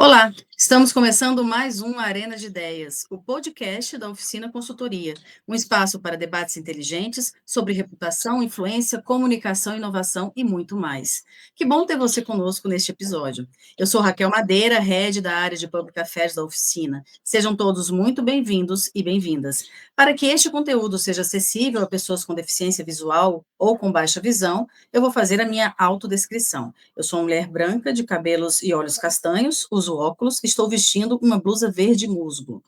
Olá, estamos começando mais um Arena de Ideias, o podcast da Oficina Consultoria, um espaço para debates inteligentes sobre reputação, influência, comunicação, inovação e muito mais. Que bom ter você conosco neste episódio. Eu sou Raquel Madeira, head da área de Public Affairs da Oficina. Sejam todos muito bem-vindos e bem-vindas. Para que este conteúdo seja acessível a pessoas com deficiência visual ou com baixa visão, eu vou fazer a minha autodescrição. Eu sou uma mulher branca, de cabelos e olhos castanhos, uso óculos, estou vestindo uma blusa verde musgo.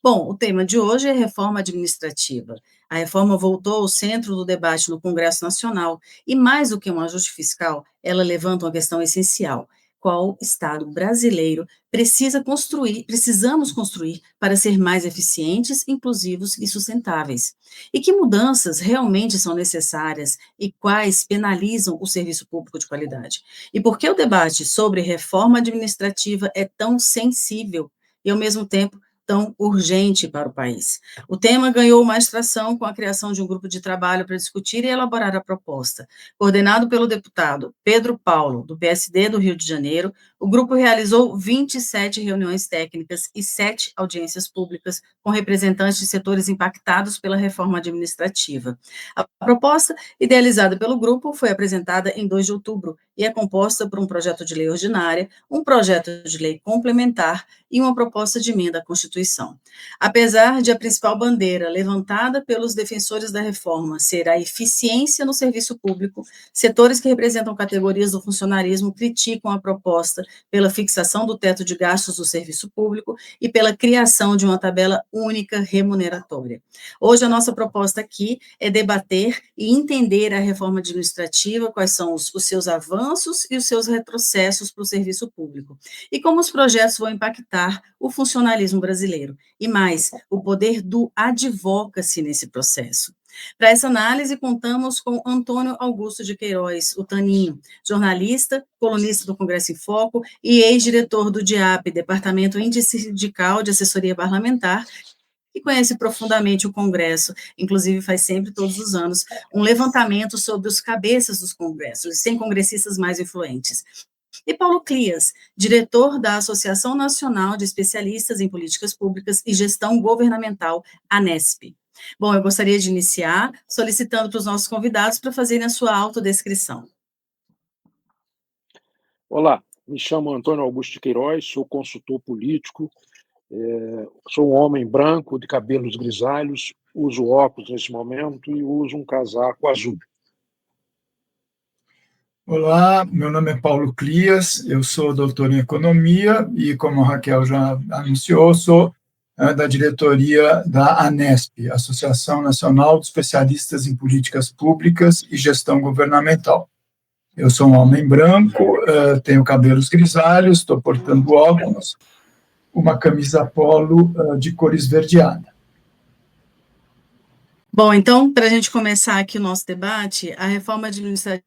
Bom, o tema de hoje é reforma administrativa. A reforma voltou ao centro do debate no Congresso Nacional e, mais do que um ajuste fiscal, ela levanta uma questão essencial. Qual Estado brasileiro precisamos construir para ser mais eficientes, inclusivos e sustentáveis? E que mudanças realmente são necessárias e quais penalizam o serviço público de qualidade? E por que o debate sobre reforma administrativa é tão sensível e, ao mesmo tempo, tão urgente para o país? O tema ganhou mais tração com a criação de um grupo de trabalho para discutir e elaborar a proposta. Coordenado pelo deputado Pedro Paulo, do PSD do Rio de Janeiro, o grupo realizou 27 reuniões técnicas e 7 audiências públicas com representantes de setores impactados pela reforma administrativa. A proposta, idealizada pelo grupo, foi apresentada em 2 de outubro e é composta por um projeto de lei ordinária, um projeto de lei complementar e uma proposta de emenda à Constituição. Apesar de a principal bandeira levantada pelos defensores da reforma ser a eficiência no serviço público, setores que representam categorias do funcionarismo criticam a proposta pela fixação do teto de gastos do serviço público e pela criação de uma tabela única remuneratória. Hoje, a nossa proposta aqui é debater e entender a reforma administrativa, quais são os seus avanços e os seus retrocessos para o serviço público, e como os projetos vão impactar o funcionalismo brasileiro, e mais, o poder do advocacy nesse processo. Para essa análise, contamos com Antônio Augusto de Queiroz, o Taninho, jornalista, colunista do Congresso em Foco e ex-diretor do DIAP, Departamento Intersindical de Assessoria Parlamentar, que conhece profundamente o Congresso, inclusive faz sempre, todos os anos, um levantamento sobre os cabeças dos congressos, e 100 congressistas mais influentes. E Paulo Clias, diretor da Associação Nacional de Especialistas em Políticas Públicas e Gestão Governamental, ANESP. Bom, eu gostaria de iniciar solicitando para os nossos convidados para fazerem a sua autodescrição. Olá, me chamo Antônio Augusto de Queiroz, sou consultor político, sou um homem branco, de cabelos grisalhos, uso óculos nesse momento e uso um casaco azul. Olá, meu nome é Paulo Clias, eu sou doutor em Economia e, como a Raquel já anunciou, sou da diretoria da ANESP, Associação Nacional de Especialistas em Políticas Públicas e Gestão Governamental. Eu sou um homem branco, tenho cabelos grisalhos, estou portando óculos, uma camisa polo de cor esverdeada. Bom, então, para a gente começar aqui o nosso debate, a reforma administrativa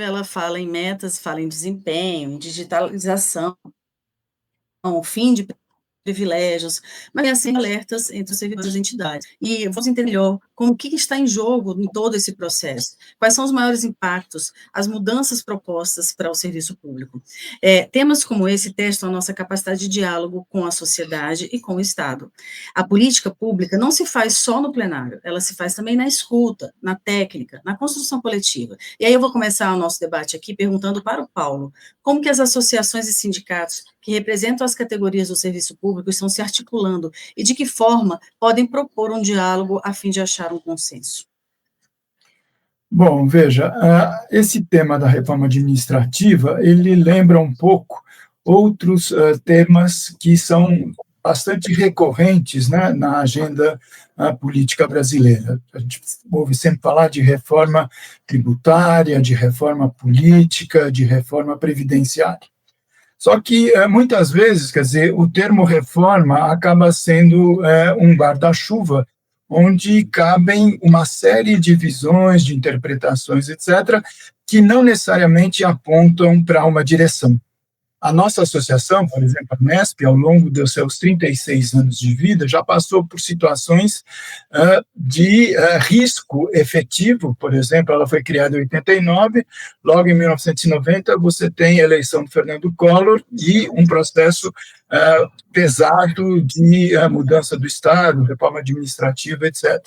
ela fala em metas, fala em desempenho, em digitalização, fim de privilégios, mas assim alertas entre os servidores das entidades. E vamos entender melhor como o que está em jogo em todo esse processo, quais são os maiores impactos, as mudanças propostas para o serviço público. Temas como esse testam a nossa capacidade de diálogo com a sociedade e com o Estado. A política pública não se faz só no plenário, ela se faz também na escuta, na técnica, na construção coletiva. E aí eu vou começar o nosso debate aqui perguntando para o Paulo, como que as associações e sindicatos que representam as categorias do serviço público estão se articulando e de que forma podem propor um diálogo a fim de achar um consenso? Bom, veja, esse tema da reforma administrativa, ele lembra um pouco outros temas que são bastante recorrentes, né, na agenda política brasileira. A gente ouve sempre falar de reforma tributária, de reforma política, de reforma previdenciária. Só que, muitas vezes, quer dizer, o termo reforma acaba sendo um guarda-chuva, onde cabem uma série de visões, de interpretações, etc., que não necessariamente apontam para uma direção. A nossa associação, por exemplo, a Nesp, ao longo dos seus 36 anos de vida, já passou por situações de risco efetivo. Por exemplo, ela foi criada em 89, logo em 1990 você tem a eleição do Fernando Collor e um processo pesado de mudança do Estado, reforma administrativa, etc.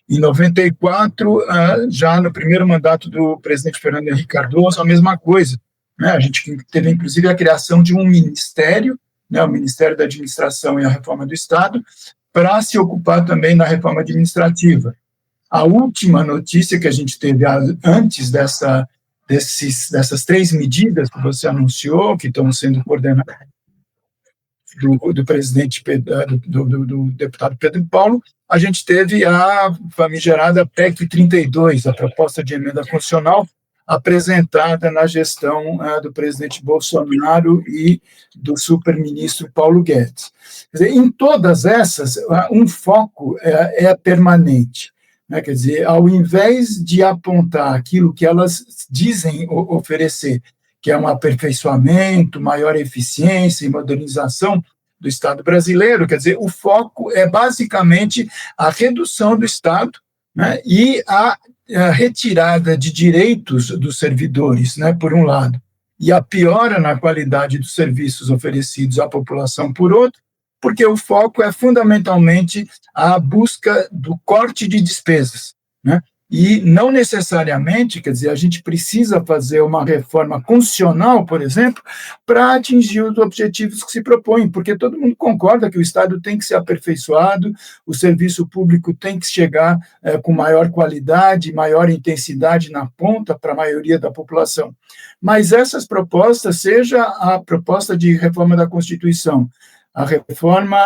Em 94, já no primeiro mandato do presidente Fernando Henrique Cardoso, a mesma coisa, né? A gente teve, inclusive, a criação de um ministério, né, o Ministério da Administração e a Reforma do Estado, para se ocupar também da reforma administrativa. A última notícia que a gente teve antes dessas 3 medidas que você anunciou, que estão sendo coordenadas do presidente, do deputado Pedro Paulo, a gente teve a famigerada PEC 32, a proposta de emenda constitucional, apresentada na gestão do presidente Bolsonaro e do superministro Paulo Guedes. Quer dizer, em todas essas, um foco é permanente, né? Quer dizer, ao invés de apontar aquilo que elas dizem oferecer, que é um aperfeiçoamento, maior eficiência e modernização do Estado brasileiro, quer dizer, o foco é basicamente a redução do Estado, né, e a retirada de direitos dos servidores, né, por um lado, e a piora na qualidade dos serviços oferecidos à população, por outro, porque o foco é fundamentalmente a busca do corte de despesas, né? E não necessariamente, quer dizer, a gente precisa fazer uma reforma constitucional, por exemplo, para atingir os objetivos que se propõem, porque todo mundo concorda que o Estado tem que ser aperfeiçoado, o serviço público tem que chegar com maior qualidade, maior intensidade na ponta para a maioria da população. Mas essas propostas, seja a proposta de reforma da Constituição, a reforma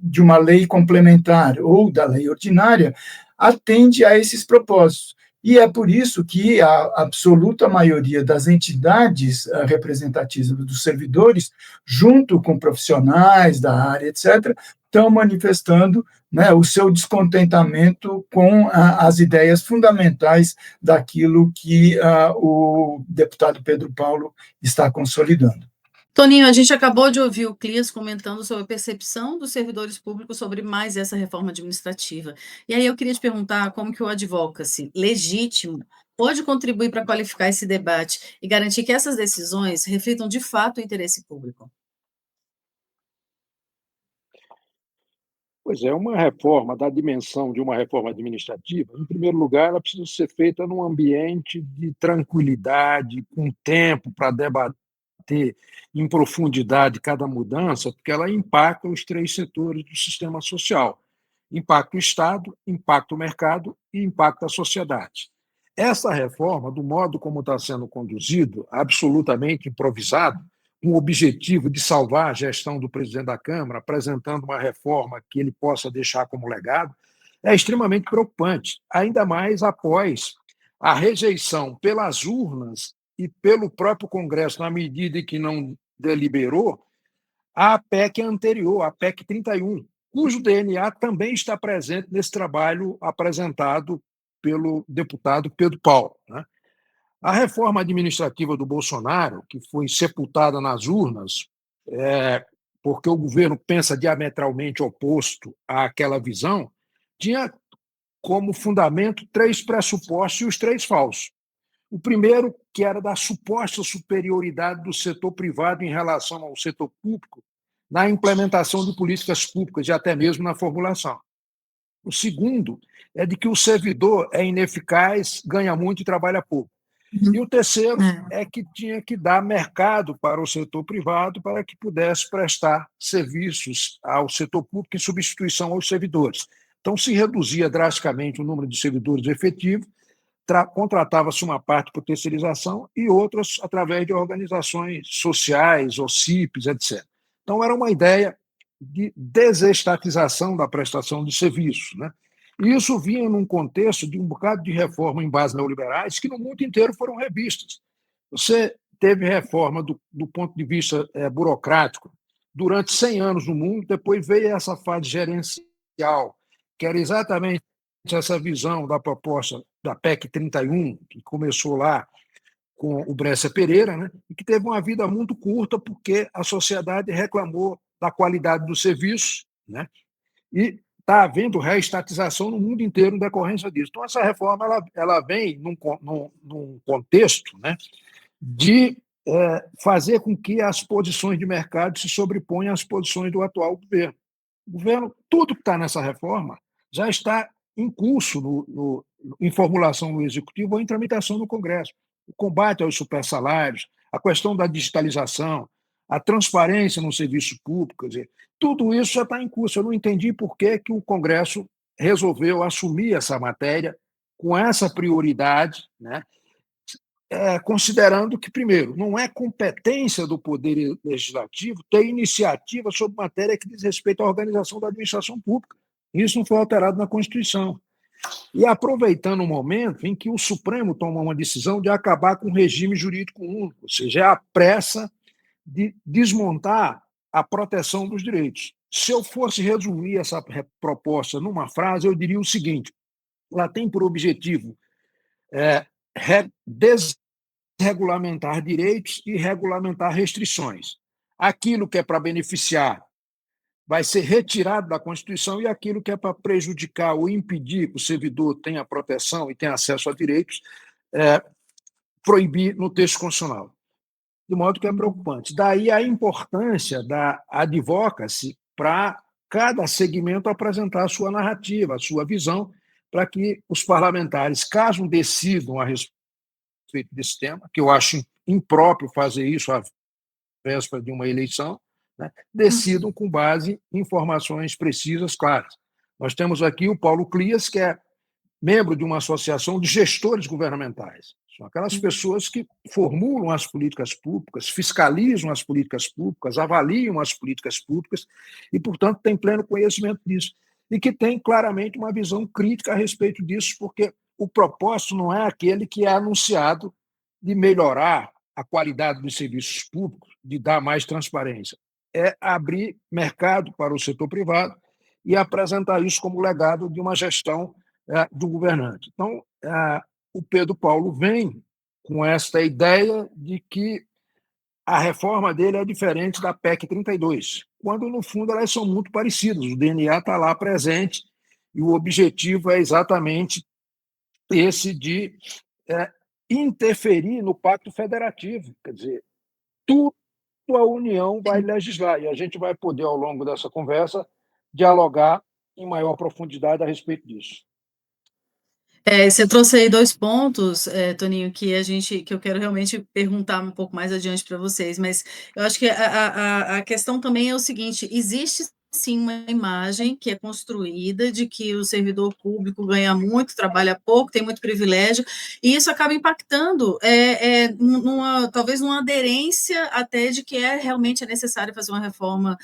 de uma lei complementar ou da lei ordinária, atende a esses propósitos. E é por isso que a absoluta maioria das entidades representativas dos servidores, junto com profissionais da área, etc., estão manifestando, né, o seu descontentamento com as ideias fundamentais daquilo que o deputado Pedro Paulo está consolidando. Toninho, a gente acabou de ouvir o Clias comentando sobre a percepção dos servidores públicos sobre mais essa reforma administrativa. E aí eu queria te perguntar como que o advocacy legítimo pode contribuir para qualificar esse debate e garantir que essas decisões reflitam de fato o interesse público. Pois é, uma reforma da dimensão de uma reforma administrativa, em primeiro lugar, ela precisa ser feita num ambiente de tranquilidade, com tempo para debater em profundidade cada mudança, porque ela impacta os 3 setores do sistema social: impacta o Estado, impacta o mercado e impacta a sociedade. Essa reforma, do modo como está sendo conduzido, absolutamente improvisado, com o objetivo de salvar a gestão do presidente da Câmara, apresentando uma reforma que ele possa deixar como legado, é extremamente preocupante, ainda mais após a rejeição pelas urnas e pelo próprio Congresso, na medida em que não deliberou, a PEC anterior, a PEC 31, cujo DNA também está presente nesse trabalho apresentado pelo deputado Pedro Paulo, né? A reforma administrativa do Bolsonaro, que foi sepultada nas urnas, porque o governo pensa diametralmente oposto àquela visão, tinha como fundamento 3 pressupostos e os 3 falsos. O primeiro, que era da suposta superioridade do setor privado em relação ao setor público na implementação de políticas públicas e até mesmo na formulação. O segundo é de que o servidor é ineficaz, ganha muito e trabalha pouco. E o terceiro é que tinha que dar mercado para o setor privado para que pudesse prestar serviços ao setor público em substituição aos servidores. Então, se reduzia drasticamente o número de servidores efetivos, contratava-se uma parte por terceirização e outras através de organizações sociais, OCIPs, etc. Então, era uma ideia de desestatização da prestação de serviços, né? E isso vinha num contexto de um bocado de reforma em bases neoliberais que no mundo inteiro foram revistas. Você teve reforma do ponto de vista burocrático durante 100 anos no mundo, depois veio essa fase gerencial, que era exatamente essa visão da proposta da PEC 31, que começou lá com o Brescia Pereira, né, e que teve uma vida muito curta porque a sociedade reclamou da qualidade do serviço, né, e está havendo reestatização no mundo inteiro em decorrência disso. Então, essa reforma ela vem num contexto, né, de fazer com que as posições de mercado se sobreponham às posições do atual governo. O governo, tudo que está nessa reforma já está em curso em formulação no Executivo ou em tramitação no Congresso. O combate aos supersalários, a questão da digitalização, a transparência no serviço público, quer dizer, tudo isso já está em curso. Eu não entendi por que o Congresso resolveu assumir essa matéria com essa prioridade, né? Considerando que, primeiro, não é competência do Poder Legislativo ter iniciativa sobre matéria que diz respeito à organização da administração pública. Isso não foi alterado na Constituição. E aproveitando o momento em que o Supremo toma uma decisão de acabar com o regime jurídico único, ou seja, é a pressa de desmontar a proteção dos direitos. Se eu fosse resumir essa proposta numa frase, eu diria o seguinte: ela tem por objetivo desregulamentar direitos e regulamentar restrições. Aquilo que é para beneficiar vai ser retirado da Constituição e aquilo que é para prejudicar ou impedir que o servidor tenha proteção e tenha acesso a direitos, proibir no texto constitucional. De modo que é preocupante. Daí a importância da advocacy para cada segmento apresentar a sua narrativa, a sua visão, para que os parlamentares, caso decidam a respeito desse tema, que eu acho impróprio fazer isso à véspera de uma eleição, né, decidam com base em informações precisas, claras. Nós temos aqui o Paulo Clias, que é membro de uma associação de gestores governamentais. São aquelas pessoas que formulam as políticas públicas, fiscalizam as políticas públicas, avaliam as políticas públicas e, portanto, tem pleno conhecimento disso. E que tem claramente uma visão crítica a respeito disso, porque o propósito não é aquele que é anunciado de melhorar a qualidade dos serviços públicos, de dar mais transparência. É abrir mercado para o setor privado e apresentar isso como legado de uma gestão do governante. Então, o Pedro Paulo vem com esta ideia de que a reforma dele é diferente da PEC 32, quando, no fundo, elas são muito parecidas. O DNA está lá presente e o objetivo é exatamente esse de interferir no Pacto Federativo. Quer dizer, tudo a União vai legislar e a gente vai poder, ao longo dessa conversa, dialogar em maior profundidade a respeito disso. Você trouxe aí 2 pontos, Toninho, que eu quero realmente perguntar um pouco mais adiante para vocês, mas eu acho que a questão também é o seguinte: existe sim uma imagem que é construída de que o servidor público ganha muito, trabalha pouco, tem muito privilégio, e isso acaba impactando talvez numa aderência até de que realmente é necessário fazer uma reforma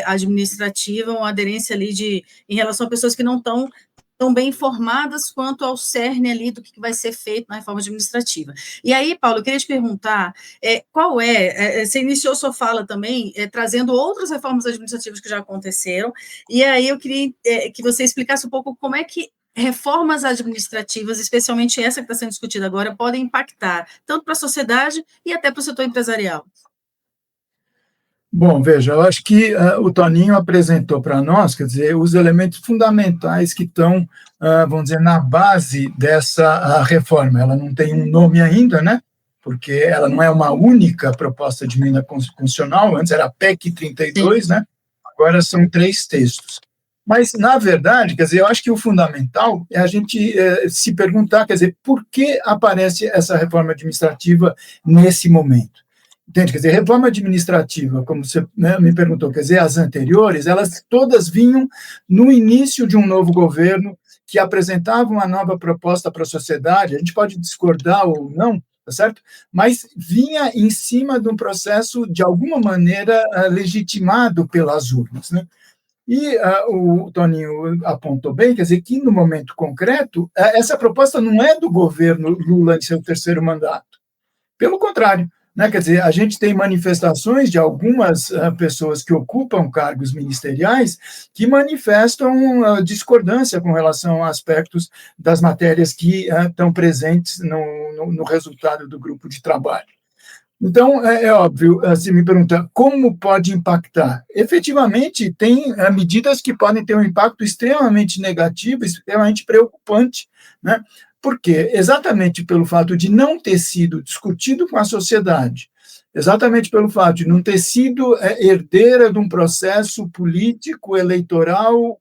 administrativa, uma aderência ali em relação a pessoas que não estão tão bem informadas quanto ao cerne ali do que vai ser feito na reforma administrativa. E aí, Paulo, eu queria te perguntar, você iniciou sua fala também trazendo outras reformas administrativas que já aconteceram, e aí eu queria que você explicasse um pouco como é que reformas administrativas, especialmente essa que está sendo discutida agora, podem impactar tanto para a sociedade e até para o setor empresarial. Bom, veja, eu acho que o Toninho apresentou para nós, quer dizer, os elementos fundamentais que estão, vamos dizer, na base dessa reforma. Ela não tem um nome ainda, né? Porque ela não é uma única proposta de emenda constitucional, antes era a PEC 32, né? Agora são 3 textos. Mas, na verdade, quer dizer, eu acho que o fundamental é a gente se perguntar, quer dizer, por que aparece essa reforma administrativa nesse momento? Entende? Quer dizer, reforma administrativa, como você me perguntou, quer dizer, as anteriores, elas todas vinham no início de um novo governo que apresentava uma nova proposta para a sociedade. A gente pode discordar ou não, tá certo? Mas vinha em cima de um processo, de alguma maneira, legitimado pelas urnas, né? E o Toninho apontou bem, quer dizer, que no momento concreto, essa proposta não é do governo Lula em seu 3º mandato. Pelo contrário, né? Quer dizer, a gente tem manifestações de algumas pessoas que ocupam cargos ministeriais que manifestam discordância com relação a aspectos das matérias que estão presentes no no resultado do grupo de trabalho. Então, é óbvio, se me pergunta como pode impactar. Efetivamente, tem medidas que podem ter um impacto extremamente negativo, extremamente preocupante, né? Por quê? Exatamente pelo fato de não ter sido discutido com a sociedade, exatamente pelo fato de não ter sido herdeira de um processo político, eleitoral,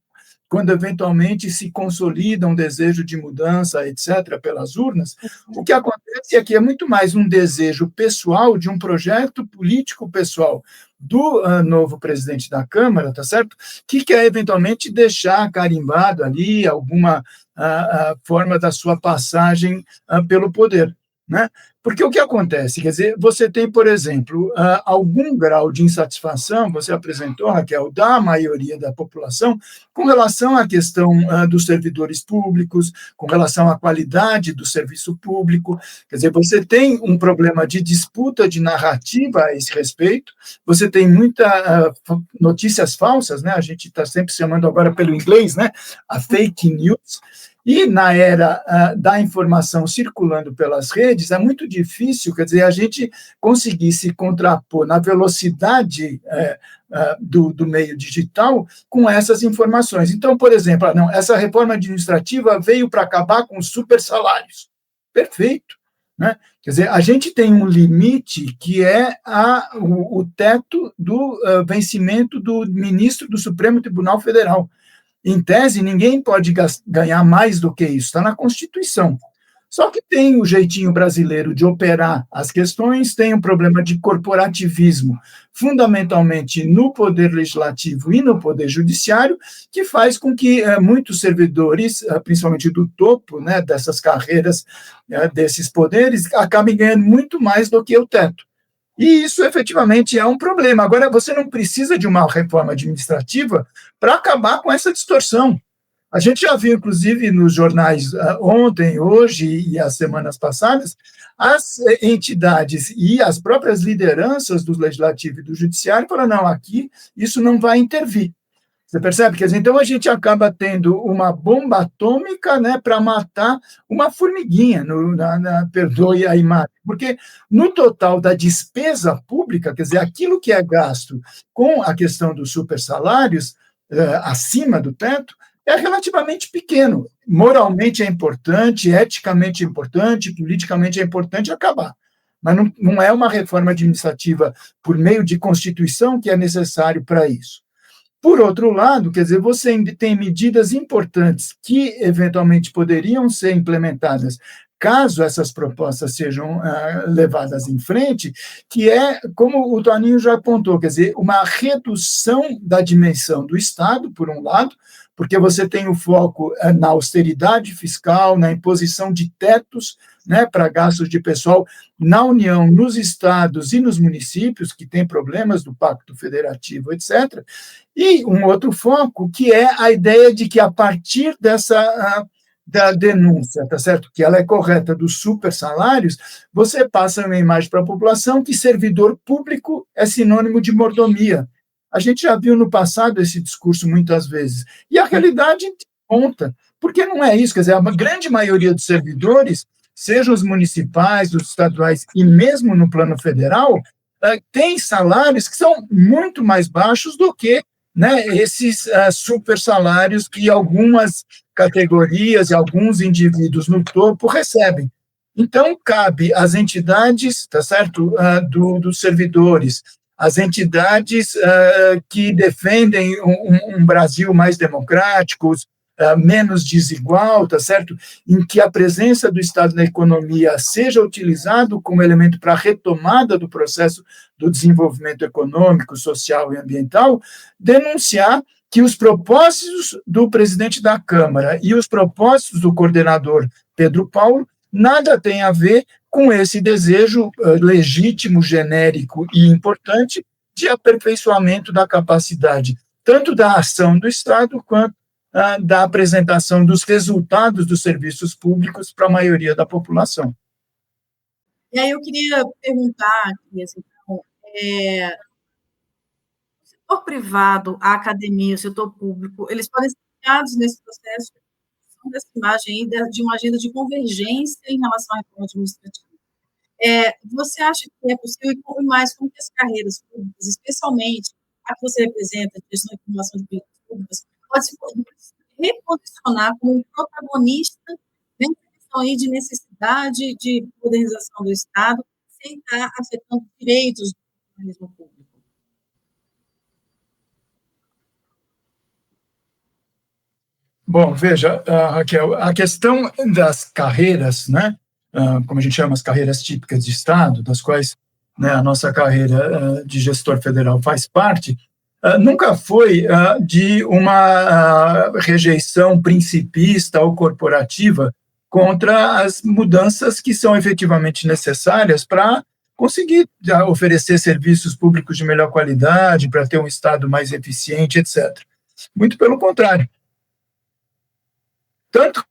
quando eventualmente se consolida um desejo de mudança, etc., pelas urnas, o que acontece é que é muito mais um desejo pessoal, de um projeto político pessoal do novo presidente da Câmara, tá certo? Que quer eventualmente deixar carimbado ali alguma forma da sua passagem pelo poder, né? Porque o que acontece? Quer dizer, você tem, por exemplo, algum grau de insatisfação, você apresentou, Raquel, da maioria da população, com relação à questão dos servidores públicos, com relação à qualidade do serviço público. Quer dizer, você tem um problema de disputa de narrativa a esse respeito, você tem muitas notícias falsas, né? A gente está sempre chamando agora pelo inglês, né? A fake news. E na era da informação circulando pelas redes, é muito difícil, quer dizer, a gente conseguir se contrapor na velocidade do meio digital com essas informações. Então, por exemplo, não, essa reforma administrativa veio para acabar com os super salários. Perfeito. Né? Quer dizer, a gente tem um limite que é o teto do vencimento do ministro do Supremo Tribunal Federal. Em tese, ninguém pode ganhar mais do que isso, está na Constituição. Só que tem o jeitinho brasileiro de operar as questões, tem um problema de corporativismo, fundamentalmente no poder legislativo e no poder judiciário, que faz com que muitos servidores, principalmente do topo, né, dessas carreiras, desses poderes, acabem ganhando muito mais do que o teto. E isso, efetivamente, é um problema. Agora, você não precisa de uma reforma administrativa para acabar com essa distorção. A gente já viu, inclusive, nos jornais ontem, hoje e as semanas passadas, as entidades e as próprias lideranças do Legislativo e do Judiciário falaram, não, aqui isso não vai intervir. Você percebe? Quer dizer, então a gente acaba tendo uma bomba atômica, né, para matar uma formiguinha, perdoe a imagem, porque no total da despesa pública, quer dizer, aquilo que é gasto com a questão dos supersalários, acima do teto, é relativamente pequeno. Moralmente é importante, eticamente é importante, politicamente é importante acabar. Mas não é uma reforma administrativa por meio de Constituição que é necessário para isso. Por outro lado, quer dizer, você tem medidas importantes que eventualmente poderiam ser implementadas caso essas propostas sejam levadas em frente, que é, como o Toninho já apontou, quer dizer, uma redução da dimensão do Estado, por um lado, porque você tem o foco na austeridade fiscal, na imposição de tetos, né, para gastos de pessoal na União, nos estados e nos municípios, que têm problemas do Pacto Federativo, etc., e um outro foco, que é a ideia de que, a partir da denúncia, tá certo? Que ela é correta, dos supersalários, você passa uma imagem para a população que servidor público é sinônimo de mordomia. A gente já viu no passado esse discurso muitas vezes. E a realidade conta, porque não é isso. Quer dizer, a grande maioria dos servidores, sejam os municipais, os estaduais e mesmo no plano federal, tem salários que são muito mais baixos do que, né, esses super salários que algumas categorias e alguns indivíduos no topo recebem. Então, cabe às entidades, tá certo, dos servidores, as entidades que defendem um Brasil mais democrático, menos desigual, tá certo? Em que a presença do Estado na economia seja utilizado como elemento para a retomada do processo do desenvolvimento econômico, social e ambiental, denunciar que os propósitos do presidente da Câmara e os propósitos do coordenador Pedro Paulo nada tem a ver com esse desejo legítimo, genérico e importante de aperfeiçoamento da capacidade, tanto da ação do Estado quanto da apresentação dos resultados dos serviços públicos para a maioria da população. E aí eu queria perguntar aqui, assim, o setor privado, a academia, o setor público, eles podem ser ligados nesse processo dessa imagem aí de uma agenda de convergência em relação à reforma administrativa. Você acha que é possível, e como mais, como que as carreiras públicas, especialmente a que você representa, a gestão e formulação de políticas públicas, pode se reposicionar como um protagonista nessa questão aí de necessidade de modernização do Estado, sem estar afetando direitos do organismo público? Bom, veja, Raquel, a questão das carreiras, né, como a gente chama as carreiras típicas de Estado, das quais, né, a nossa carreira de gestor federal faz parte, nunca foi de uma rejeição principista ou corporativa contra as mudanças que são efetivamente necessárias para conseguir oferecer serviços públicos de melhor qualidade, para ter um Estado mais eficiente, etc. Muito pelo contrário. Tanto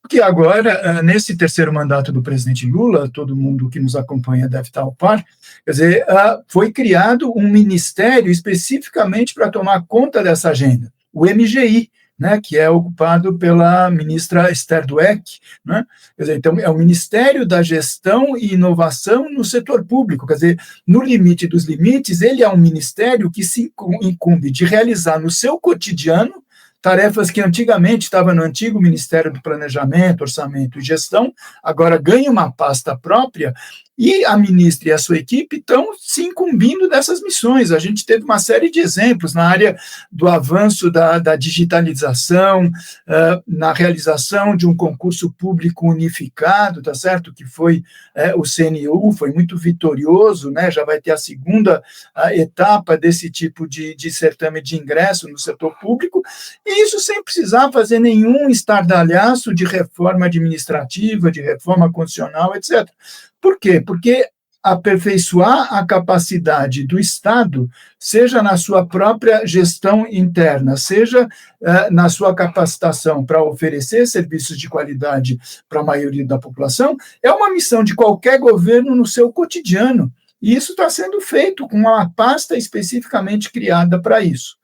que agora, nesse terceiro mandato do presidente Lula, todo mundo que nos acompanha deve estar ao par, quer dizer, foi criado um ministério especificamente para tomar conta dessa agenda, o MGI, né, que é ocupado pela ministra Esther Dweck, né? Quer dizer, então, é o Ministério da Gestão e Inovação no setor público, quer dizer, no limite dos limites, ele é um ministério que se incumbe de realizar no seu cotidiano tarefas que antigamente estavam no antigo Ministério do Planejamento, Orçamento e Gestão, agora ganha uma pasta própria, e a ministra e a sua equipe estão se incumbindo dessas missões. A gente teve uma série de exemplos na área do avanço da digitalização, na realização de um concurso público unificado, tá certo? Que foi o CNU, foi muito vitorioso, né? Já vai ter a segunda etapa desse tipo de certame de ingresso no setor público, e isso sem precisar fazer nenhum estardalhaço de reforma administrativa, de reforma constitucional, etc. Por quê? Porque aperfeiçoar a capacidade do Estado, seja na sua própria gestão interna, seja na sua capacitação para oferecer serviços de qualidade para a maioria da população, é uma missão de qualquer governo no seu cotidiano. E isso está sendo feito com uma pasta especificamente criada para isso.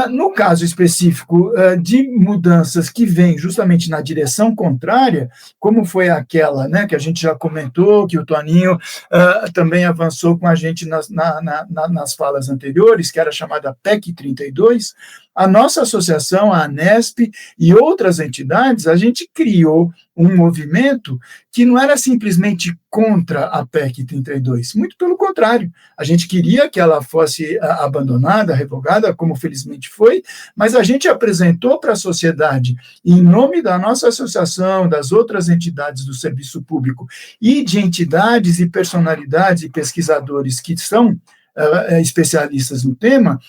No caso específico de mudanças que vêm justamente na direção contrária, como foi aquela, né, que a gente já comentou, que o Toninho também avançou com a gente nas falas anteriores, que era chamada PEC 32, a nossa associação, a ANESP e outras entidades, a gente criou um movimento que não era simplesmente contra a PEC 32, muito pelo contrário, a gente queria que ela fosse abandonada, revogada, como felizmente foi, mas a gente apresentou para a sociedade, em nome da nossa associação, das outras entidades do serviço público e de entidades e personalidades e pesquisadores que são especialistas no tema,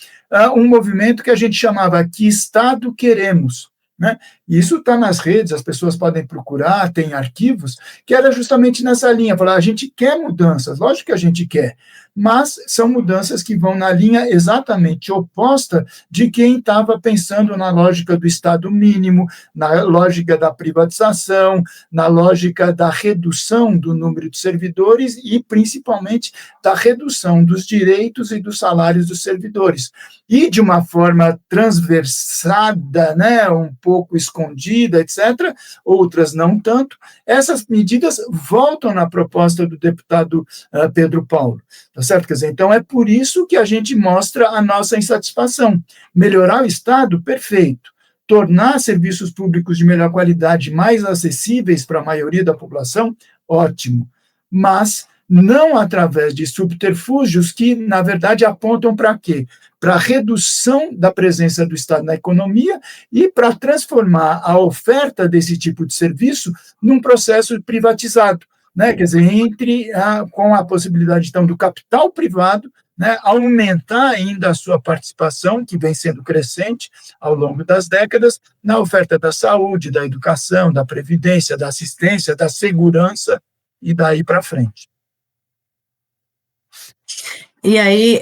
um movimento que a gente chamava Que Estado Queremos? Né? Isso está nas redes, as pessoas podem procurar, tem arquivos, que era justamente nessa linha, falar, a gente quer mudanças, lógico que a gente quer, mas são mudanças que vão na linha exatamente oposta de quem estava pensando na lógica do Estado mínimo, na lógica da privatização, na lógica da redução do número de servidores e, principalmente, da redução dos direitos e dos salários dos servidores. E, de uma forma transversada, né, um pouco escondida, etc., outras não tanto, essas medidas voltam na proposta do deputado Pedro Paulo, tá certo? Quer dizer, então é por isso que a gente mostra a nossa insatisfação. Melhorar o Estado, perfeito. Tornar serviços públicos de melhor qualidade mais acessíveis para a maioria da população, ótimo. Mas não através de subterfúgios que, na verdade, apontam para quê? Para a redução da presença do Estado na economia e para transformar a oferta desse tipo de serviço num processo privatizado, né? Quer dizer, com a possibilidade, então, do capital privado, né, aumentar ainda a sua participação, que vem sendo crescente ao longo das décadas, na oferta da saúde, da educação, da previdência, da assistência, da segurança e daí para frente. E aí,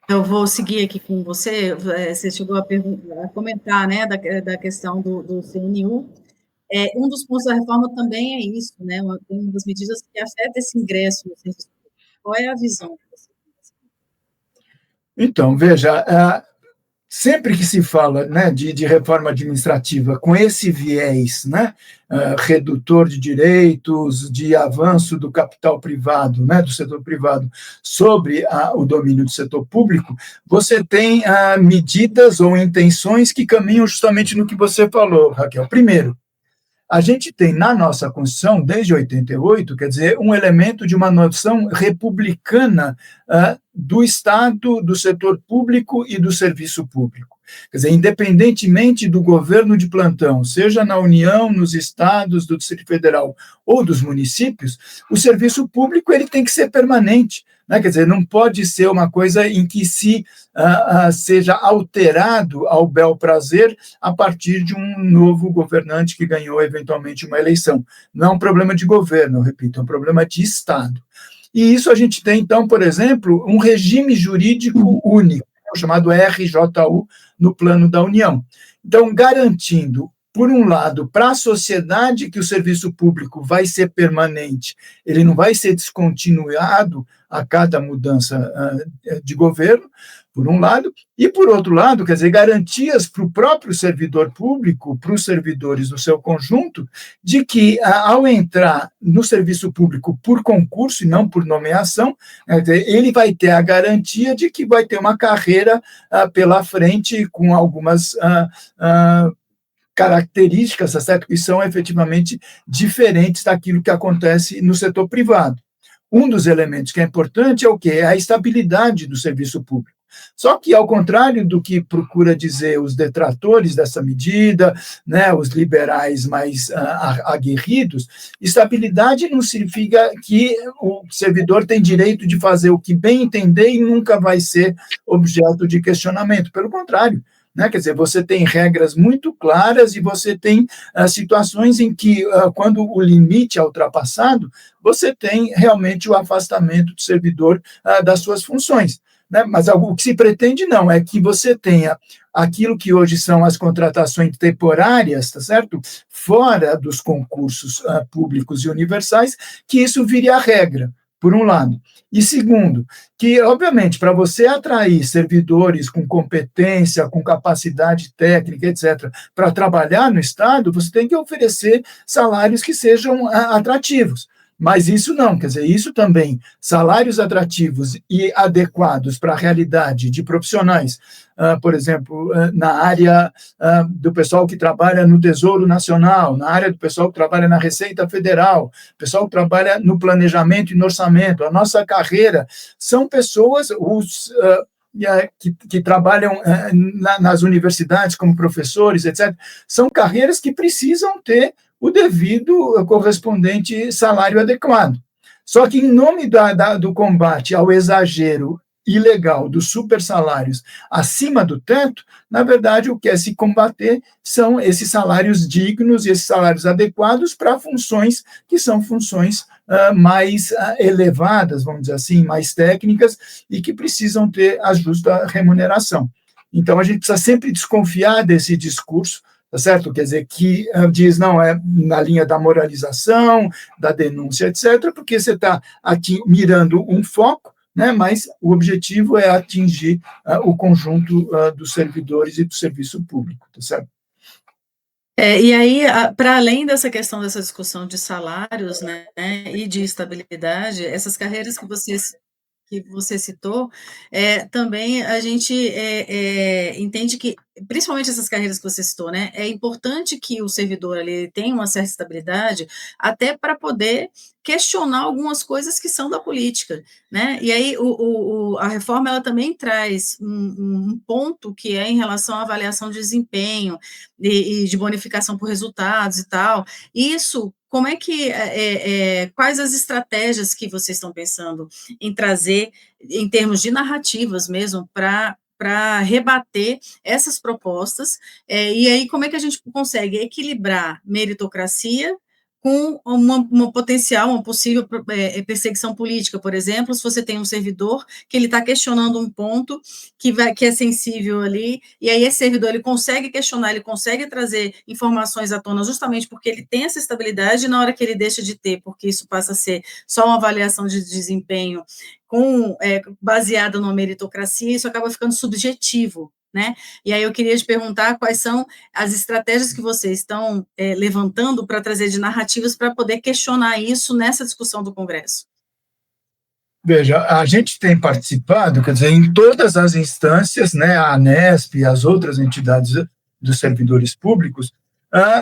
eu vou seguir aqui com você, você chegou a comentar, né, da questão do CNU. Um dos pontos da reforma também é isso, né, uma das medidas que afeta esse ingresso no serviço público. Qual é a visão que você tem? Então, veja, sempre que se fala, né, de reforma administrativa com esse viés, né, redutor de direitos, de avanço do capital privado, né, do setor privado sobre o domínio do setor público, você tem medidas ou intenções que caminham justamente no que você falou, Raquel. Primeiro, a gente tem na nossa Constituição, desde 88, quer dizer, um elemento de uma noção republicana do Estado, do setor público e do serviço público. Quer dizer, independentemente do governo de plantão, seja na União, nos estados, do Distrito Federal ou dos municípios, o serviço público ele tem que ser permanente. Né? Quer dizer, não pode ser uma coisa em que se seja alterado ao bel prazer a partir de um novo governante que ganhou eventualmente uma eleição. Não é um problema de governo, eu repito, é um problema de Estado. E isso a gente tem, então, por exemplo, um regime jurídico único, chamado RJU, no plano da União. Então, garantindo, por um lado, para a sociedade que o serviço público vai ser permanente, ele não vai ser descontinuado a cada mudança de governo, por um lado, e, por outro lado, quer dizer, garantias para o próprio servidor público, para os servidores do seu conjunto, de que, ao entrar no serviço público por concurso e não por nomeação, ele vai ter a garantia de que vai ter uma carreira pela frente com algumas características, certo? Que são efetivamente diferentes daquilo que acontece no setor privado. Um dos elementos que é importante é o quê? É a estabilidade do serviço público. Só que, ao contrário do que procura dizer os detratores dessa medida, né, os liberais mais aguerridos, estabilidade não significa que o servidor tem direito de fazer o que bem entender e nunca vai ser objeto de questionamento. Pelo contrário, né? Quer dizer, você tem regras muito claras e você tem situações em que, quando o limite é ultrapassado, você tem realmente o afastamento do servidor das suas funções. Né? Mas o que se pretende não é que você tenha aquilo que hoje são as contratações temporárias, tá certo? Fora dos concursos públicos e universais, que isso vire a regra, por um lado. E segundo, que, obviamente, para você atrair servidores com competência, com capacidade técnica, etc., para trabalhar no Estado, você tem que oferecer salários que sejam atrativos. Mas isso não, quer dizer, isso também, salários atrativos e adequados para a realidade de profissionais, por exemplo, na área do pessoal que trabalha no Tesouro Nacional, na área do pessoal que trabalha na Receita Federal, pessoal que trabalha no planejamento e no orçamento. A nossa carreira são pessoas, que trabalham nas universidades como professores, etc., são carreiras que precisam ter o devido correspondente salário adequado. Só que, em nome do combate ao exagero ilegal dos supersalários acima do teto, na verdade, o que é se combater são esses salários dignos e esses salários adequados para funções que são funções mais elevadas, vamos dizer assim, mais técnicas, e que precisam ter a justa remuneração. Então, a gente precisa sempre desconfiar desse discurso, tá certo? Quer dizer, que diz, não, é na linha da moralização, da denúncia, etc., porque você está aqui mirando um foco, né, mas o objetivo é atingir o conjunto dos servidores e do serviço público, tá certo? E aí, para além dessa questão dessa discussão de salários, né, e de estabilidade, essas carreiras que você citou, também a gente entende que, principalmente essas carreiras que você citou, né, é importante que o servidor ali tenha uma certa estabilidade, até para poder questionar algumas coisas que são da política, né, e aí a reforma ela também traz um ponto que é em relação à avaliação de desempenho e de bonificação por resultados e tal. Isso, como é que, quais as estratégias que vocês estão pensando em trazer, em termos de narrativas mesmo, para rebater essas propostas, e aí como é que a gente consegue equilibrar meritocracia com uma potencial, uma possível perseguição política, por exemplo, se você tem um servidor que ele está questionando um ponto que é sensível ali, e aí esse servidor ele consegue questionar, ele consegue trazer informações à tona justamente porque ele tem essa estabilidade, e na hora que ele deixa de ter, porque isso passa a ser só uma avaliação de desempenho baseada numa meritocracia, isso acaba ficando subjetivo, né? E aí eu queria te perguntar quais são as estratégias que vocês estão levantando para trazer de narrativas para poder questionar isso nessa discussão do Congresso. Veja, a gente tem participado, quer dizer, em todas as instâncias, né, a ANESP e as outras entidades dos servidores públicos,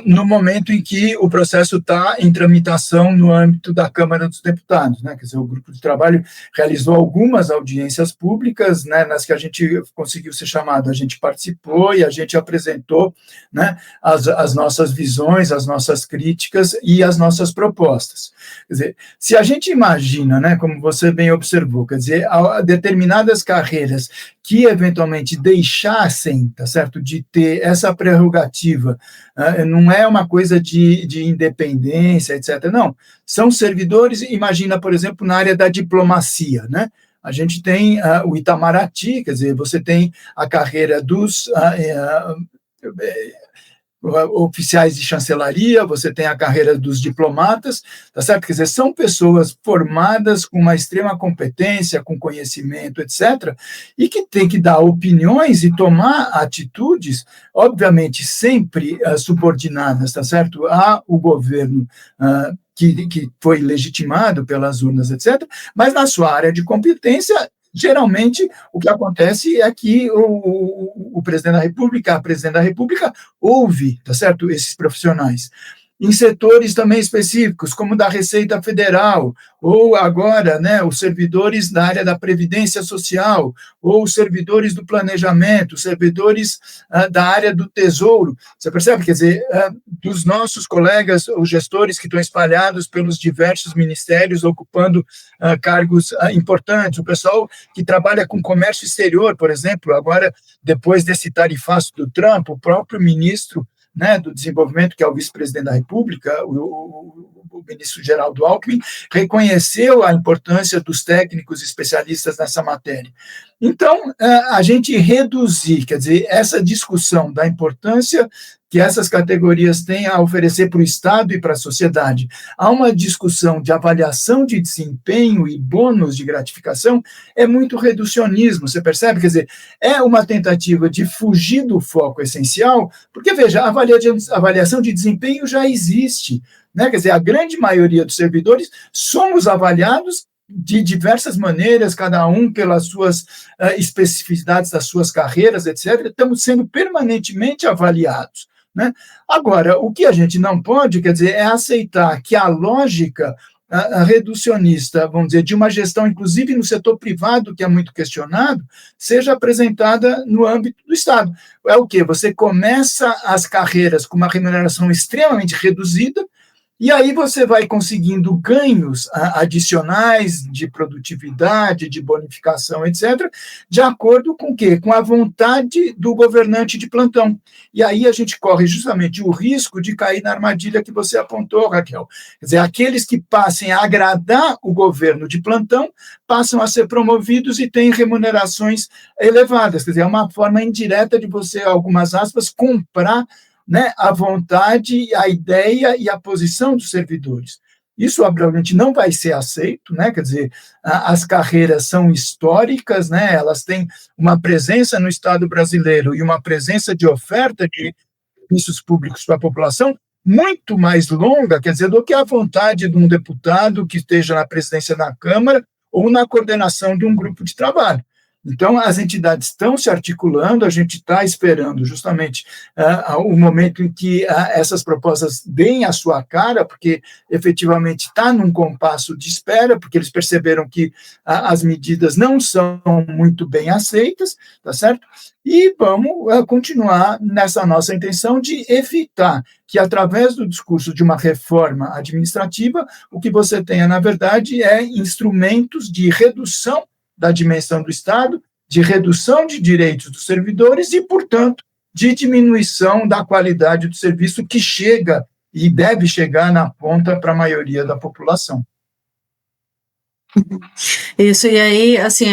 no momento em que o processo está em tramitação no âmbito da Câmara dos Deputados, né? Quer dizer, o grupo de trabalho realizou algumas audiências públicas, né, nas que a gente conseguiu ser chamado, a gente participou e a gente apresentou, né, as nossas visões, as nossas críticas e as nossas propostas. Quer dizer, se a gente imagina, né, como você bem observou, quer dizer, determinadas carreiras que eventualmente deixassem, tá certo, de ter essa prerrogativa, não é uma coisa de independência, etc. Não, são servidores, imagina, por exemplo, na área da diplomacia, né? A gente tem o Itamaraty, quer dizer, você tem a carreira dos oficiais de chancelaria, você tem a carreira dos diplomatas, tá certo? Quer dizer, são pessoas formadas com uma extrema competência, com conhecimento, etc., e que têm que dar opiniões e tomar atitudes, obviamente, sempre subordinadas, tá certo? Ao governo que foi legitimado pelas urnas, etc., mas na sua área de competência, geralmente, o que acontece é que o presidente da República, a presidente da República, ouve, tá certo, esses profissionais. Em setores também específicos, como da Receita Federal, ou agora, né, os servidores da área da Previdência Social, ou os servidores do planejamento, os servidores da área do Tesouro. Você percebe? Quer dizer, dos nossos colegas, os gestores que estão espalhados pelos diversos ministérios, ocupando cargos importantes, o pessoal que trabalha com comércio exterior, por exemplo, agora, depois desse tarifaço do Trump, o próprio ministro, né, do desenvolvimento, que é o vice-presidente da República, o ministro Geraldo Alckmin, reconheceu a importância dos técnicos especialistas nessa matéria. Então, a gente reduzir, quer dizer, essa discussão da importância que essas categorias têm a oferecer para o Estado e para a sociedade, a uma discussão de avaliação de desempenho e bônus de gratificação, é muito reducionismo, você percebe? Quer dizer, é uma tentativa de fugir do foco essencial, porque, veja, a avaliação de desempenho já existe, né? Quer dizer, a grande maioria dos servidores somos avaliados de diversas maneiras, cada um pelas suas especificidades das suas carreiras, etc., estamos sendo permanentemente avaliados, né? Agora, o que a gente não pode, quer dizer, é aceitar que a lógica a reducionista, vamos dizer, de uma gestão, inclusive no setor privado, que é muito questionado, seja apresentada no âmbito do Estado. É o quê? Você começa as carreiras com uma remuneração extremamente reduzida, e aí você vai conseguindo ganhos adicionais de produtividade, de bonificação, etc., de acordo com o quê? Com a vontade do governante de plantão. E aí a gente corre justamente o risco de cair na armadilha que você apontou, Raquel. Quer dizer, aqueles que passem a agradar o governo de plantão passam a ser promovidos e têm remunerações elevadas. Quer dizer, é uma forma indireta de você, algumas aspas, comprar, né, a vontade, a ideia e a posição dos servidores. Isso, obviamente, não vai ser aceito, né? Quer dizer, as carreiras são históricas, né? Elas têm uma presença no Estado brasileiro e uma presença de oferta de serviços públicos para a população muito mais longa, quer dizer, do que a vontade de um deputado que esteja na presidência da Câmara ou na coordenação de um grupo de trabalho. Então, as entidades estão se articulando, a gente está esperando justamente o momento em que essas propostas deem a sua cara, porque efetivamente está num compasso de espera, porque eles perceberam que as medidas não são muito bem aceitas, tá certo? E vamos continuar nessa nossa intenção de evitar que, através do discurso de uma reforma administrativa, o que você tenha, na verdade, é instrumentos de redução da dimensão do Estado, de redução de direitos dos servidores e, portanto, de diminuição da qualidade do serviço que chega e deve chegar na ponta para a maioria da população. Isso, e aí, assim,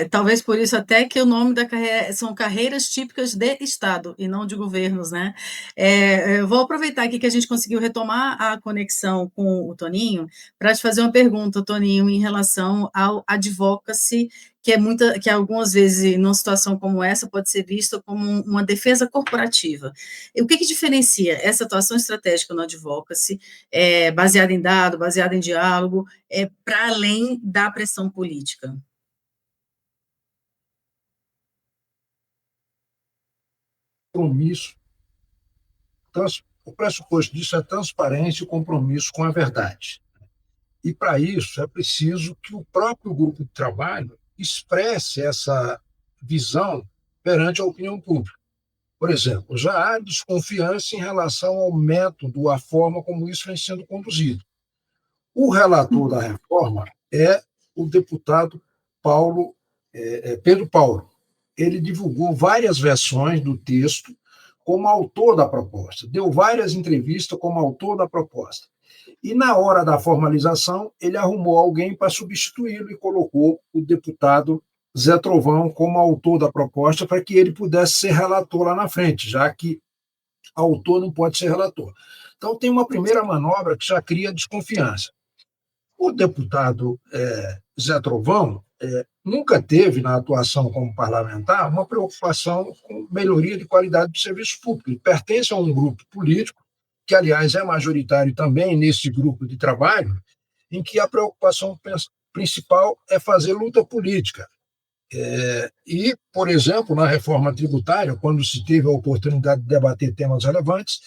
talvez por isso até que o nome da carreira são carreiras típicas de Estado e não de governos, né? Eu vou aproveitar aqui que a gente conseguiu retomar a conexão com o Toninho para te fazer uma pergunta, Toninho, em relação ao advocacy que algumas vezes, numa situação como essa, pode ser vista como uma defesa corporativa. E o que diferencia essa atuação estratégica no advocacy, baseada em dado, baseada em diálogo, para além da pressão política? Compromisso. O pressuposto disso é transparência e compromisso com a verdade. E, para isso, é preciso que o próprio grupo de trabalho expresse essa visão perante a opinião pública. Por exemplo, já há desconfiança em relação ao método, à forma como isso vem sendo conduzido. O relator da reforma é o deputado Pedro Paulo. Ele divulgou várias versões do texto como autor da proposta, deu várias entrevistas como autor da proposta. E, na hora da formalização, ele arrumou alguém para substituí-lo e colocou o deputado Zé Trovão como autor da proposta para que ele pudesse ser relator lá na frente, já que autor não pode ser relator. Então, tem uma primeira manobra que já cria desconfiança. O deputado Zé Trovão nunca teve, na atuação como parlamentar, uma preocupação com melhoria de qualidade do serviço público. Ele pertence a um grupo político, que, aliás, é majoritário também nesse grupo de trabalho, em que a preocupação principal é fazer luta política. E, por exemplo, na reforma tributária, quando se teve a oportunidade de debater temas relevantes,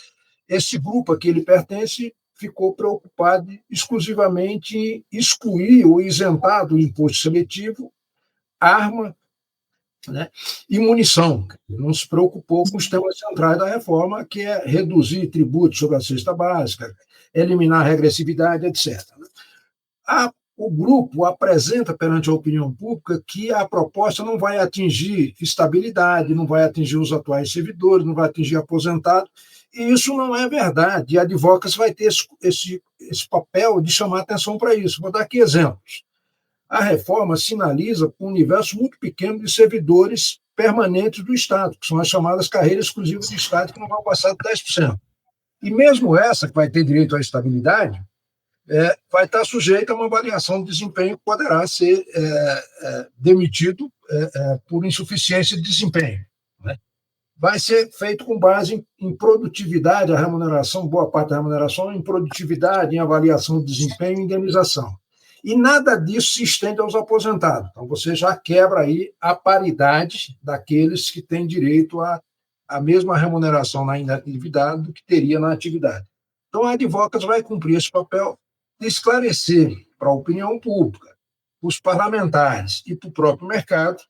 esse grupo a que ele pertence ficou preocupado exclusivamente em excluir ou isentar do imposto seletivo arma, né, e munição. Não se preocupou com os temas centrais da reforma, que é reduzir tributos sobre a cesta básica, eliminar a regressividade, etc. O grupo apresenta perante a opinião pública que a proposta não vai atingir estabilidade, não vai atingir os atuais servidores, não vai atingir aposentados, e isso não é verdade. E a Advocacy vai ter esse papel de chamar atenção para isso. Vou dar aqui exemplos. A reforma sinaliza um universo muito pequeno de servidores permanentes do Estado, que são as chamadas carreiras exclusivas de Estado, que não vão passar de 10%. E mesmo essa, que vai ter direito à estabilidade, vai estar sujeita a uma avaliação de desempenho que poderá ser demitido por insuficiência de desempenho, né? Vai ser feito com base em produtividade, a remuneração, boa parte da remuneração, em produtividade, em avaliação de desempenho e indenização. E nada disso se estende aos aposentados. Então, você já quebra aí a paridade daqueles que têm direito à mesma remuneração na inatividade do que teria na atividade. Então, a Advocacy vai cumprir esse papel de esclarecer para a opinião pública, para os parlamentares e para o próprio mercado,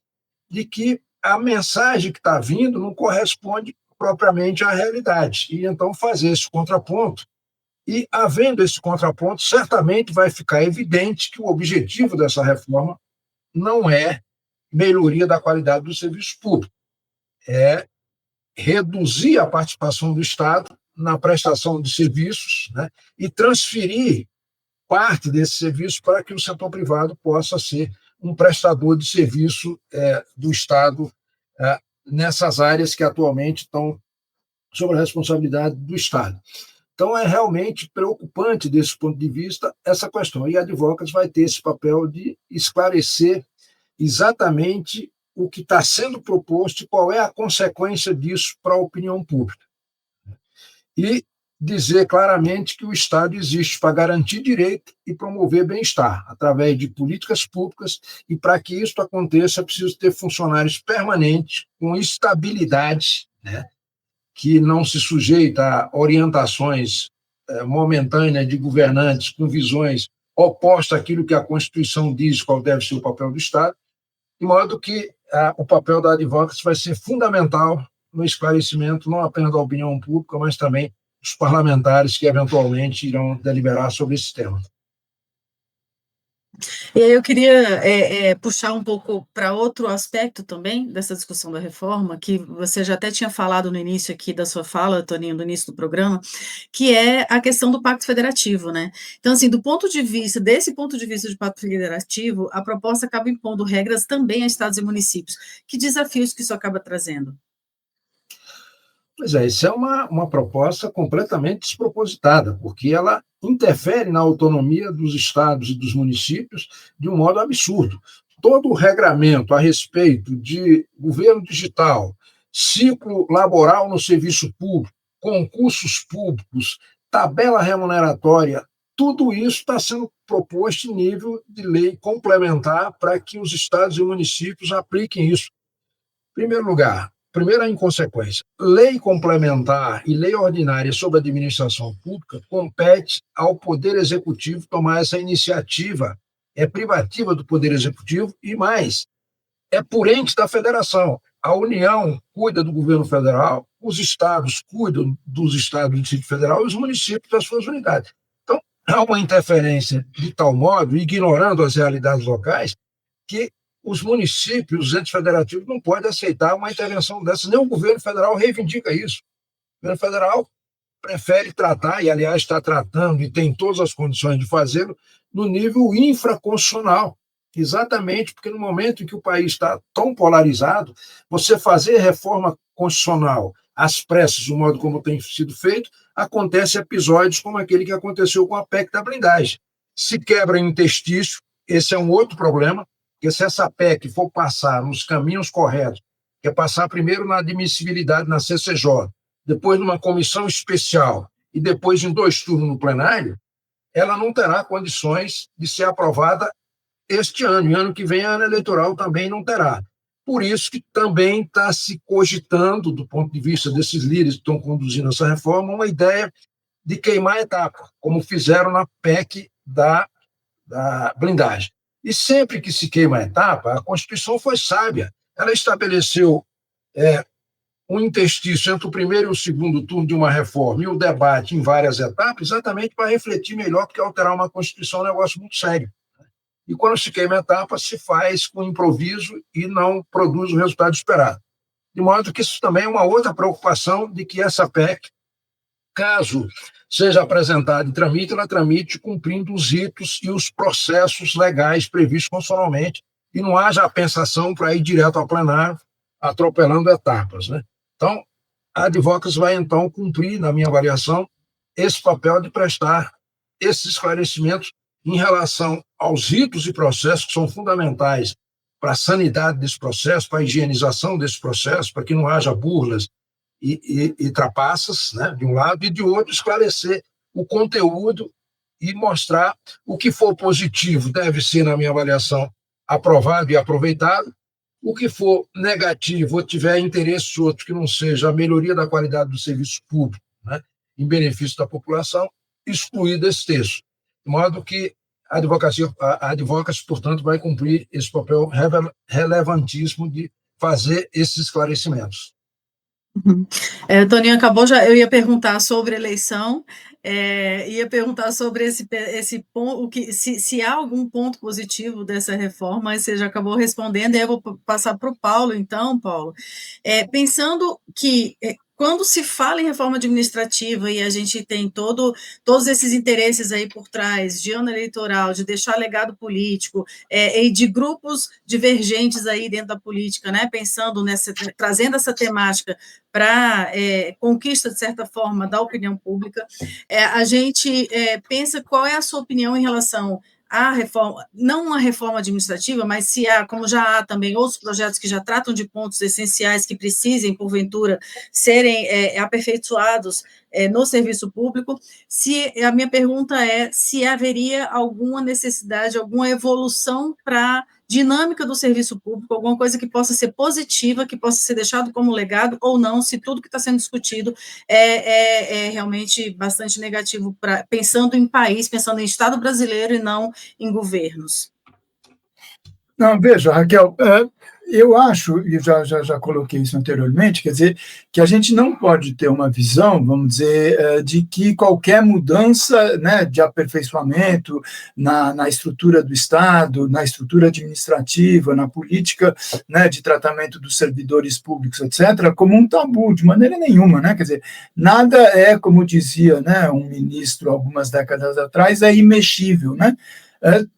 de que a mensagem que está vindo não corresponde propriamente à realidade. E, então, fazer esse contraponto. E, havendo esse contraponto, certamente vai ficar evidente que o objetivo dessa reforma não é melhoria da qualidade do serviço público, é reduzir a participação do Estado na prestação de serviços, né, e transferir parte desse serviço para que o setor privado possa ser um prestador de serviço do Estado nessas áreas que atualmente estão sob a responsabilidade do Estado. Então, é realmente preocupante, desse ponto de vista, essa questão. E a Advocacy vai ter esse papel de esclarecer exatamente o que está sendo proposto e qual é a consequência disso para a opinião pública. E dizer claramente que o Estado existe para garantir direito e promover bem-estar, através de políticas públicas, e para que isso aconteça é preciso ter funcionários permanentes, com estabilidade, né, que não se sujeita a orientações momentâneas de governantes com visões opostas àquilo que a Constituição diz qual deve ser o papel do Estado, de modo que o papel da Advocacy vai ser fundamental no esclarecimento não apenas da opinião pública, mas também dos parlamentares que eventualmente irão deliberar sobre esse tema. E aí eu queria puxar um pouco para outro aspecto também dessa discussão da reforma, que você já até tinha falado no início aqui da sua fala, Toninho, no início do programa, que é a questão do Pacto Federativo, né? Então, assim, desse ponto de vista de Pacto Federativo, a proposta acaba impondo regras também a estados e municípios. Que desafios que isso acaba trazendo? Pois é, isso é uma proposta completamente despropositada, porque ela interfere na autonomia dos estados e dos municípios de um modo absurdo. todo o regramento a respeito de governo digital, ciclo laboral no serviço público, concursos públicos, tabela remuneratória, tudo isso está sendo proposto em nível de lei complementar para que os estados e municípios apliquem isso. Em primeiro lugar, primeira inconsequência, lei complementar e lei ordinária sobre administração pública compete ao Poder Executivo tomar essa iniciativa, é privativa do Poder Executivo e mais, é por ente da federação. A União cuida do governo federal, os estados cuidam dos estados do Distrito Federal e os municípios das suas unidades. Então, há uma interferência de tal modo, ignorando as realidades locais, que os municípios, os entes federativos, não podem aceitar uma intervenção dessa. Nem o governo federal reivindica isso. O governo federal prefere tratar, e aliás está tratando e tem todas as condições de fazê-lo, no nível infraconstitucional. Exatamente porque no momento em que o país está tão polarizado, você fazer reforma constitucional às pressas, do modo como tem sido feito, acontece episódios como aquele que aconteceu com a PEC da blindagem. Se quebra em interstício, esse é um outro problema, porque se essa PEC for passar nos caminhos corretos, que é passar primeiro na admissibilidade na CCJ, depois numa comissão especial e depois em 2 turnos no plenário, ela não terá condições de ser aprovada este ano. E ano que vem, ano eleitoral também não terá. Por isso que também está se cogitando, do ponto de vista desses líderes que estão conduzindo essa reforma, uma ideia de queimar a etapa, como fizeram na PEC da blindagem. E sempre que se queima a etapa, a Constituição foi sábia. Ela estabeleceu um interstício entre o primeiro e o segundo turno de uma reforma e o debate em várias etapas, exatamente para refletir melhor, porque alterar uma Constituição é um negócio muito sério. E quando se queima a etapa, se faz com improviso e não produz o resultado esperado. De modo que isso também é uma outra preocupação de que essa PEC, caso seja apresentada e tramite, ela tramite cumprindo os ritos e os processos legais previstos constitucionalmente e não haja a pensação para ir direto ao plenário atropelando etapas, né? Então, a Advocacy vai, então, cumprir, na minha avaliação, esse papel de prestar esses esclarecimentos em relação aos ritos e processos que são fundamentais para a sanidade desse processo, para a higienização desse processo, para que não haja burlas e trapaças, né, de um lado, e de outro esclarecer o conteúdo e mostrar o que for positivo deve ser, na minha avaliação, aprovado e aproveitado, o que for negativo ou tiver interesses outros que não seja a melhoria da qualidade do serviço público, né, em benefício da população, excluir desse texto. De modo que a Advocacy, portanto, vai cumprir esse papel relevantíssimo de fazer esses esclarecimentos. Toninho acabou, eu ia perguntar sobre eleição, ia perguntar sobre esse ponto, se há algum ponto positivo dessa reforma, mas você já acabou respondendo, e eu vou passar para o Paulo, então, Paulo. Pensando que quando se fala em reforma administrativa e a gente tem todos esses interesses aí por trás, de ano eleitoral, de deixar legado político, e de grupos divergentes aí dentro da política, né, pensando trazendo essa temática para conquista, de certa forma, da opinião pública, a gente pensa qual é a sua opinião em relação à reforma, não uma reforma administrativa, mas se há, como já há também outros projetos que já tratam de pontos essenciais que precisem, porventura, serem aperfeiçoados no serviço público, a minha pergunta é se haveria alguma necessidade, alguma evolução para dinâmica do serviço público, alguma coisa que possa ser positiva, que possa ser deixado como legado, ou não, se tudo que está sendo discutido é realmente bastante negativo, pensando em país, pensando em Estado brasileiro e não em governos. Não, veja, Raquel, eu acho, e já coloquei isso anteriormente, quer dizer, que a gente não pode ter uma visão, vamos dizer, de que qualquer mudança, né, de aperfeiçoamento na estrutura do Estado, na estrutura administrativa, na política, né, de tratamento dos servidores públicos, etc., como um tabu, de maneira nenhuma, né, quer dizer, nada é, como dizia, né, um ministro algumas décadas atrás, é imexível, né,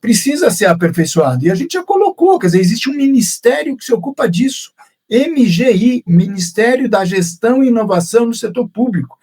precisa ser aperfeiçoado. E a gente já colocou, quer dizer, existe um ministério que se ocupa disso, MGI, Ministério da Gestão e Inovação no Setor Público.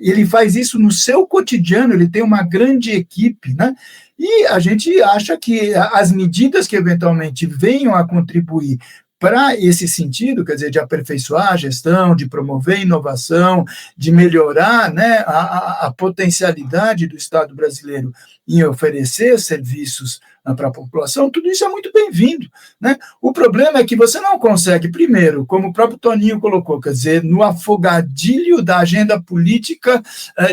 ele faz isso no seu cotidiano, ele tem uma grande equipe, né? E a gente acha que as medidas que eventualmente venham a contribuir para esse sentido, quer dizer, de aperfeiçoar a gestão, de promover inovação, de melhorar, né, a potencialidade do Estado brasileiro em oferecer serviços para a população, tudo isso é muito bem-vindo, né? O problema é que você não consegue, primeiro, como o próprio Toninho colocou, quer dizer, no afogadilho da agenda política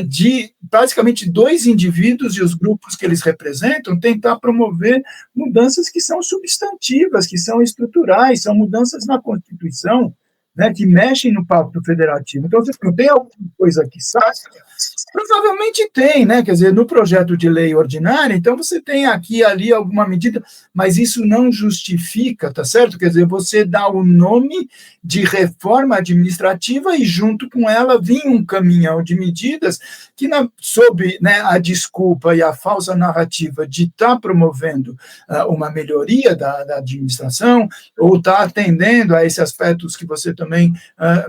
de basicamente dois indivíduos e os grupos que eles representam, tentar promover mudanças que são substantivas, que são estruturais, são mudanças na Constituição, né, que mexem no Pacto Federativo. Então, você não tem alguma coisa que saca? Provavelmente tem, né? Quer dizer, no projeto de lei ordinária, então você tem aqui e ali alguma medida, mas isso não justifica, tá certo? Quer dizer, você dá o nome de reforma administrativa e junto com ela vinha um caminhão de medidas que, sob, né, a desculpa e a falsa narrativa de estar promovendo uma melhoria da administração ou estar atendendo a esses aspectos que você também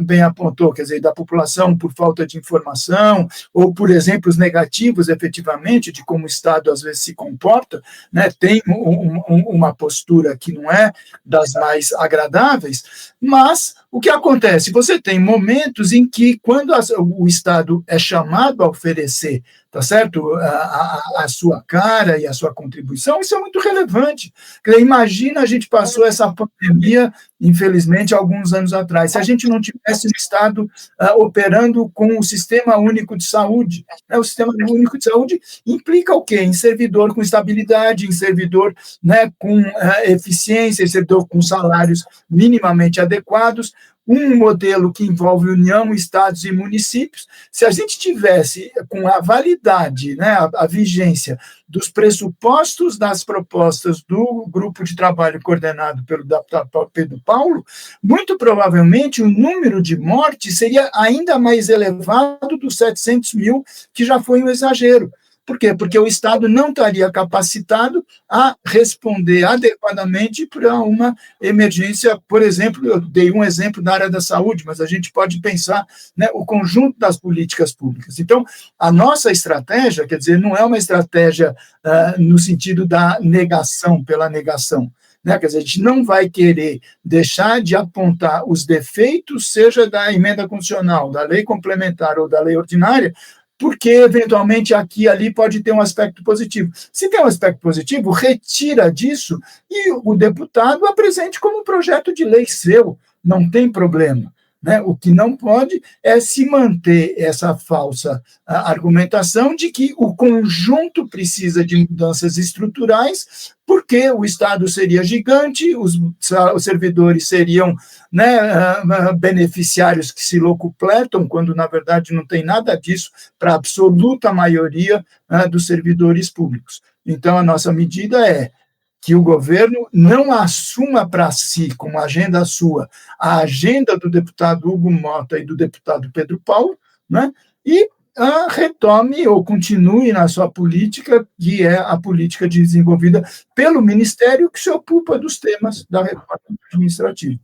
bem apontou, quer dizer, da população por falta de informação, ou por exemplos negativos, efetivamente, de como o Estado às vezes se comporta, né, tem uma postura que não é das mais agradáveis, mas o que acontece? Você tem momentos em que, quando o Estado é chamado a oferecer, tá certo, a sua cara e a sua contribuição, isso é muito relevante. Imagina, a gente passou essa pandemia, infelizmente, alguns anos atrás, se a gente não tivesse o Estado operando com o Sistema Único de Saúde, né? O Sistema Único de Saúde implica o quê? Em servidor com estabilidade, em servidor, né, com eficiência, em servidor com salários minimamente adequados, um modelo que envolve União, estados e municípios. Se a gente tivesse com a validade, né, a vigência dos pressupostos das propostas do grupo de trabalho coordenado pelo deputado Pedro Paulo, muito provavelmente o número de mortes seria ainda mais elevado dos 700 mil, que já foi um exagero. Por quê? Porque o Estado não estaria capacitado a responder adequadamente para uma emergência, por exemplo, eu dei um exemplo na área da saúde, mas a gente pode pensar, né, o conjunto das políticas públicas. Então, a nossa estratégia, quer dizer, não é uma estratégia no sentido da negação pela negação, né? Quer dizer, a gente não vai querer deixar de apontar os defeitos, seja da emenda constitucional, da lei complementar ou da lei ordinária, porque, eventualmente, aqui e ali pode ter um aspecto positivo. Se tem um aspecto positivo, retira disso e o deputado apresente como um projeto de lei seu, não tem problema, né? O que não pode é se manter essa falsa argumentação de que o conjunto precisa de mudanças estruturais, porque o Estado seria gigante, os servidores seriam, né, beneficiários que se locupletam, quando, na verdade, não tem nada disso para a absoluta maioria dos servidores públicos. Então, a nossa medida é que o governo não assuma para si, como agenda sua, a agenda do deputado Hugo Mota e do deputado Pedro Paulo, né, e retome ou continue na sua política, que é a política desenvolvida pelo Ministério que se ocupa dos temas da reforma administrativa.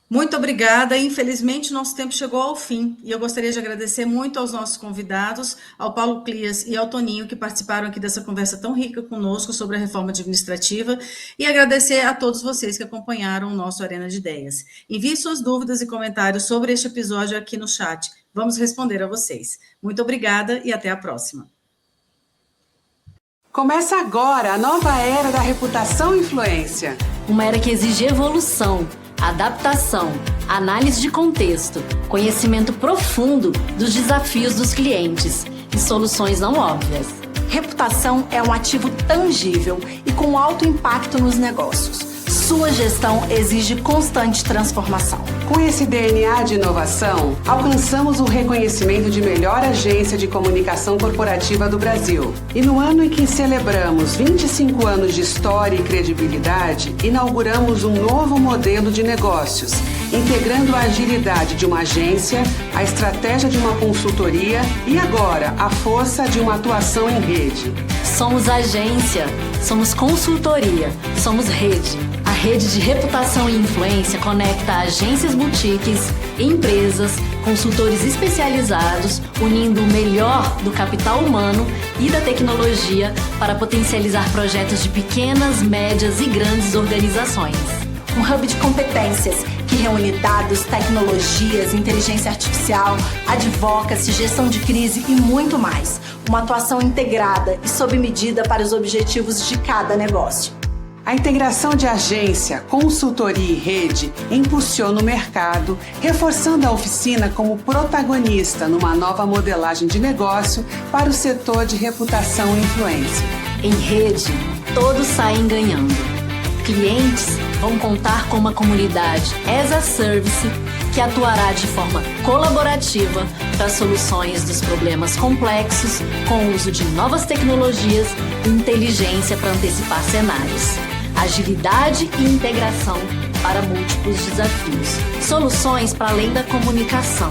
Muito obrigada. Infelizmente, nosso tempo chegou ao fim e eu gostaria de agradecer muito aos nossos convidados, ao Paulo Clias e ao Toninho, que participaram aqui dessa conversa tão rica conosco sobre a reforma administrativa, e agradecer a todos vocês que acompanharam o nosso Arena de Ideias. Envie suas dúvidas e comentários sobre este episódio aqui no chat. Vamos responder a vocês. Muito obrigada e até a próxima. Começa agora a nova era da reputação e influência. Uma era que exige evolução, adaptação, análise de contexto, conhecimento profundo dos desafios dos clientes e soluções não óbvias. Reputação é um ativo tangível e com alto impacto nos negócios. Sua gestão exige constante transformação. Com esse DNA de inovação, alcançamos o reconhecimento de melhor agência de comunicação corporativa do Brasil. E no ano em que celebramos 25 anos de história e credibilidade, inauguramos um novo modelo de negócios, integrando a agilidade de uma agência, a estratégia de uma consultoria e agora a força de uma atuação em rede. Somos agência, somos consultoria, somos rede. A rede de reputação e influência conecta agências boutiques, empresas, consultores especializados, unindo o melhor do capital humano e da tecnologia para potencializar projetos de pequenas, médias e grandes organizações. Um hub de competências que reúne dados, tecnologias, inteligência artificial, advocacy, gestão de crise e muito mais. Uma atuação integrada e sob medida para os objetivos de cada negócio. A integração de agência, consultoria e rede impulsiona o mercado, reforçando a oficina como protagonista numa nova modelagem de negócio para o setor de reputação e influência. Em rede, todos saem ganhando. Clientes vão contar com uma comunidade as a service que atuará de forma colaborativa para soluções dos problemas complexos com o uso de novas tecnologias e inteligência para antecipar cenários. Agilidade e integração para múltiplos desafios. Soluções para além da comunicação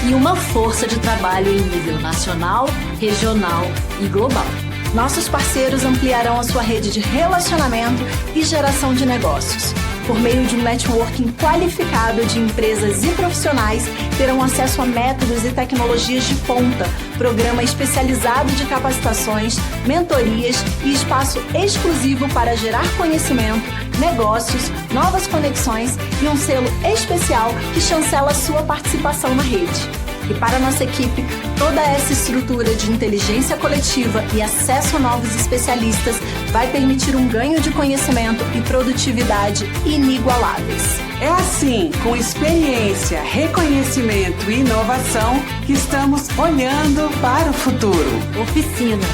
e uma força de trabalho em nível nacional, regional e global. Nossos parceiros ampliarão a sua rede de relacionamento e geração de negócios. Por meio de um networking qualificado de empresas e profissionais, terão acesso a métodos e tecnologias de ponta, programa especializado de capacitações, mentorias e espaço exclusivo para gerar conhecimento, negócios, novas conexões e um selo especial que chancela sua participação na rede. E para nossa equipe, toda essa estrutura de inteligência coletiva e acesso a novos especialistas vai permitir um ganho de conhecimento e produtividade inigualáveis. É assim, com experiência, reconhecimento e inovação, que estamos olhando para o futuro. Oficina,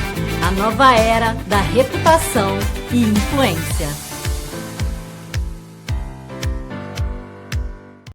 a nova era da reputação e influência.